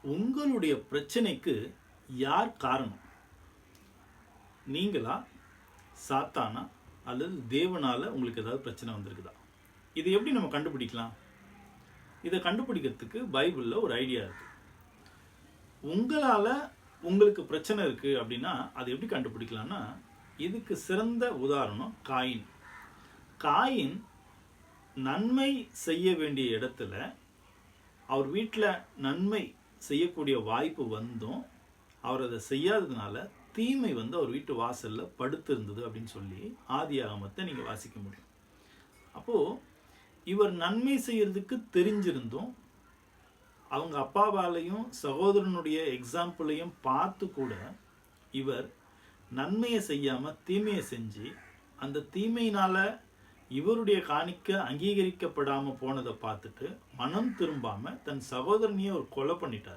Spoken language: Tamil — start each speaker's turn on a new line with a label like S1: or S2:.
S1: உங்களுடைய பிரச்சனைக்கு யார் காரணம்? நீங்களா, சாத்தானா, அல்லது தேவனால உங்களுக்கு ஏதாவது பிரச்சனை வந்திருக்குதா? இது எப்படி நம்ம கண்டுபிடிக்கலாம்? இதை கண்டுபிடிக்கிறதுக்கு பைபிளில் ஒரு ஐடியா இருக்கு. உங்களால் உங்களுக்கு பிரச்சனை இருக்கு அப்படின்னா அதை எப்படி கண்டுபிடிக்கலாம்னா, இதுக்கு சிறந்த உதாரணம் காயின். காயின் நன்மை செய்ய வேண்டிய இடத்துல அவர் வீட்டில் நன்மை செய்யக்கூடிய வாய்ப்பு வந்தும் அவர் அதை செய்யாததுனால தீமை அவர் வீட்டு வாசல்ல படுத்து இருந்தது அப்படின்னு சொல்லி ஆதியாகமத்தை நீங்க வாசிக்க முடியும். அப்போ இவர் நன்மை செய்யறதுக்கு தெரிஞ்சிருந்தும் அவங்க அப்பாவாலையும் சகோதரனுடைய எக்ஸாம்பிளையும் பார்த்து கூட இவர் நன்மையை செய்யாம தீமையை செஞ்சு அந்த தீமையினால இவருடைய காணிக்க அங்கீகரிக்கப்படாம போனதை பார்த்துட்டு மனம் திரும்பாம தன் சகோதரனையே ஒரு கொலை பண்ணிட்டார்.